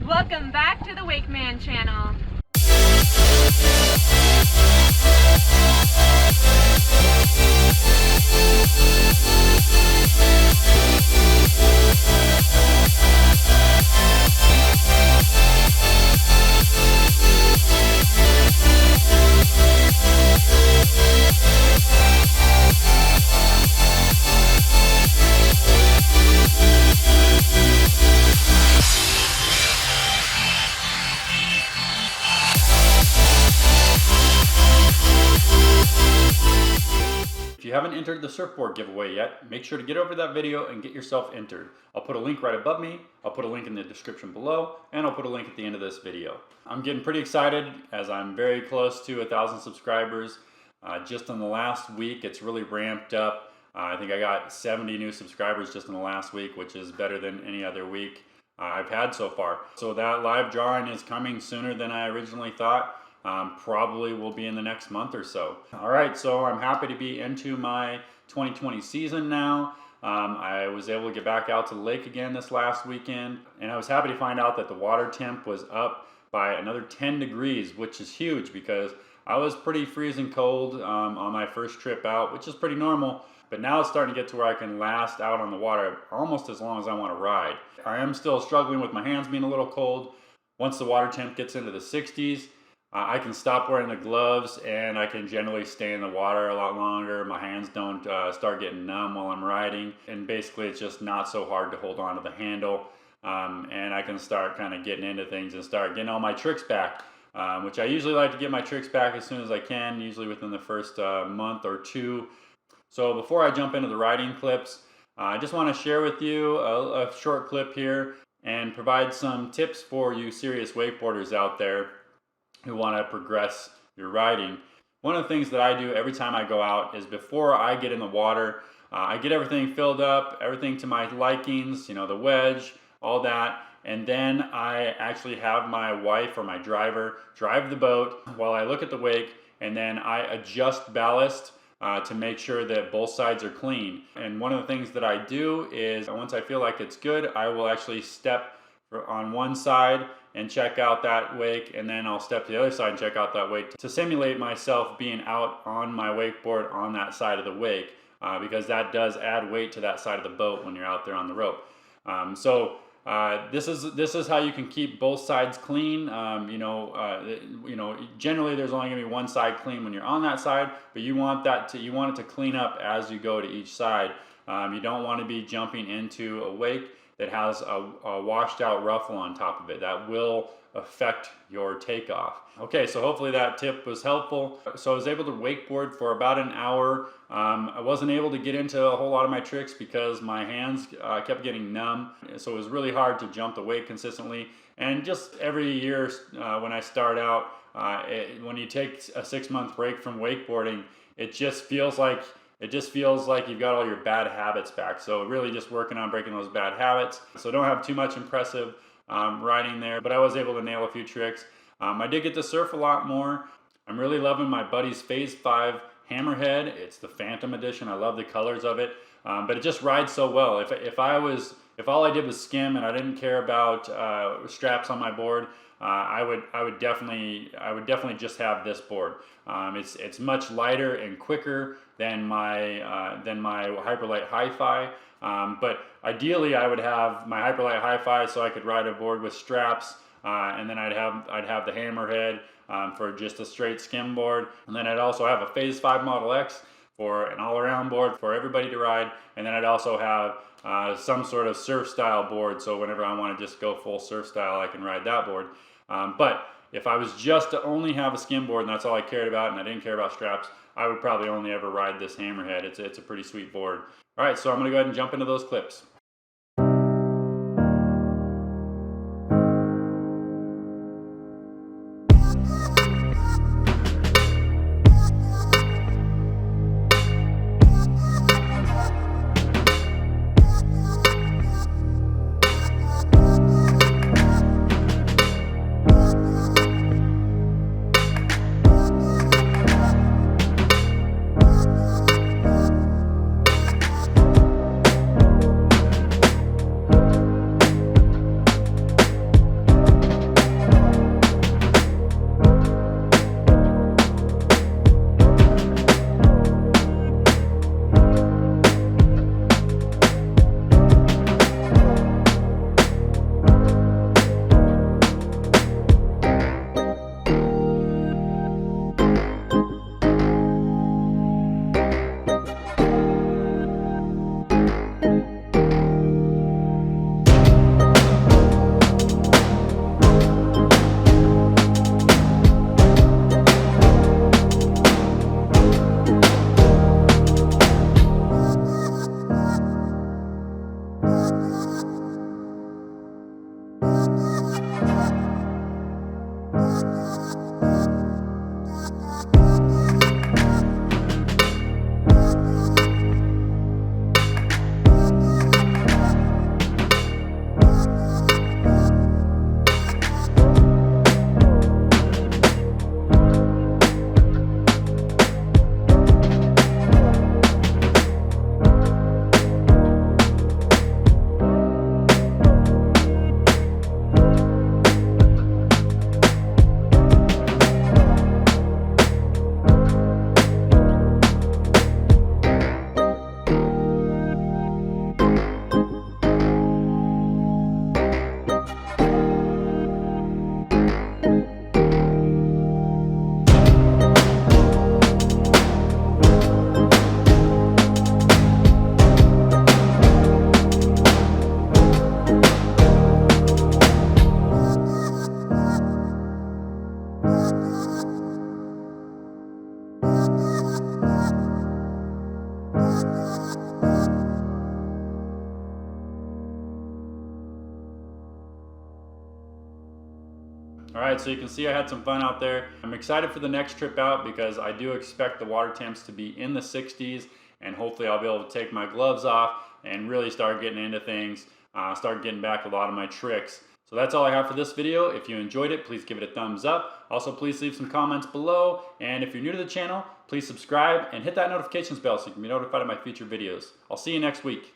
Welcome back to the Wake Man channel. If you haven't entered the surfboard giveaway yet, make sure to get over that video and get yourself entered. I'll put a link right above me, I'll put a link in the description below, and I'll put a link at the end of this video. I'm getting pretty excited as I'm very close to 1,000 subscribers. Just in the last week, it's really ramped up. I think I got 70 new subscribers just in the last week, which is better than any other week I've had so far. So that live drawing is coming sooner than I originally thought. Probably will be in the next month or so. All right, so I'm happy to be into my 2020 season now. I was able to get back out to the lake again this last weekend, and I was happy to find out that the water temp was up by another 10 degrees, which is huge because I was pretty freezing cold on my first trip out, which is pretty normal. But now it's starting to get to where I can last out on the water almost as long as I want to ride. I am still struggling with my hands being a little cold. Once the water temp gets into the 60s, I can stop wearing the gloves and I can generally stay in the water a lot longer. My hands don't start getting numb while I'm riding. And basically it's just not so hard to hold on to the handle. And I can start kind of getting into things and start getting all my tricks back. Which I usually like to get my tricks back as soon as I can, usually within the first month or two. So before I jump into the riding clips, I just want to share with you a short clip here and provide some tips for you serious wakeboarders out there who want to progress your riding. One of the things that I do every time I go out is before I get in the water, I get everything filled up, everything to my likings, you know, the wedge, all that. And then I actually have my wife or my driver drive the boat while I look at the wake, and then I adjust ballast to make sure that both sides are clean. And one of the things that I do is once I feel like it's good, I will actually step on one side and check out that wake, and then I'll step to the other side and check out that wake to simulate myself being out on my wakeboard on that side of the wake, because that does add weight to that side of the boat when you're out there on the rope. This is how you can keep both sides clean. Generally there's only gonna be one side clean when you're on that side, but you want it to clean up as you go to each side. You don't want to be jumping into a wake that has a washed out ruffle on top of it. That will affect your takeoff. Okay, so hopefully that tip was helpful. So I was able to wakeboard for about an hour. I wasn't able to get into a whole lot of my tricks because my hands kept getting numb. So it was really hard to jump the wake consistently. And just every year when I start out, when you take a 6-month break from wakeboarding, it just feels like you've got all your bad habits back. So really just working on breaking those bad habits. So don't have too much impressive riding there, but I was able to nail a few tricks. I did get to surf a lot more. I'm really loving my buddy's Phase 5 Hammerhead. It's the Phantom Edition. I love the colors of it, but it just rides so well. If all I did was skim and I didn't care about straps on my board, I would definitely just have this board. It's much lighter and quicker than my Hyperlight Hi-Fi. But ideally, I would have my Hyperlight Hi-Fi so I could ride a board with straps, and then I'd have the Hammerhead for just a straight skim board, and then I'd also have a Phase 5 Model X for an all-around board for everybody to ride, and then I'd also have some sort of surf style board, so whenever I want to just go full surf style, I can ride that board. But if I was just to only have a skim board and that's all I cared about and I didn't care about straps, I would probably only ever ride this Hammerhead. It's a pretty sweet board. All right, so I'm gonna go ahead and jump into those clips. All right, so you can see I had some fun out there. I'm excited for the next trip out because I do expect the water temps to be in the 60s, and hopefully I'll be able to take my gloves off and really start getting into things, start getting back a lot of my tricks. So that's all I have for this video. If you enjoyed it, please give it a thumbs up. Also, please leave some comments below. And if you're new to the channel, please subscribe and hit that notifications bell so you can be notified of my future videos. I'll see you next week.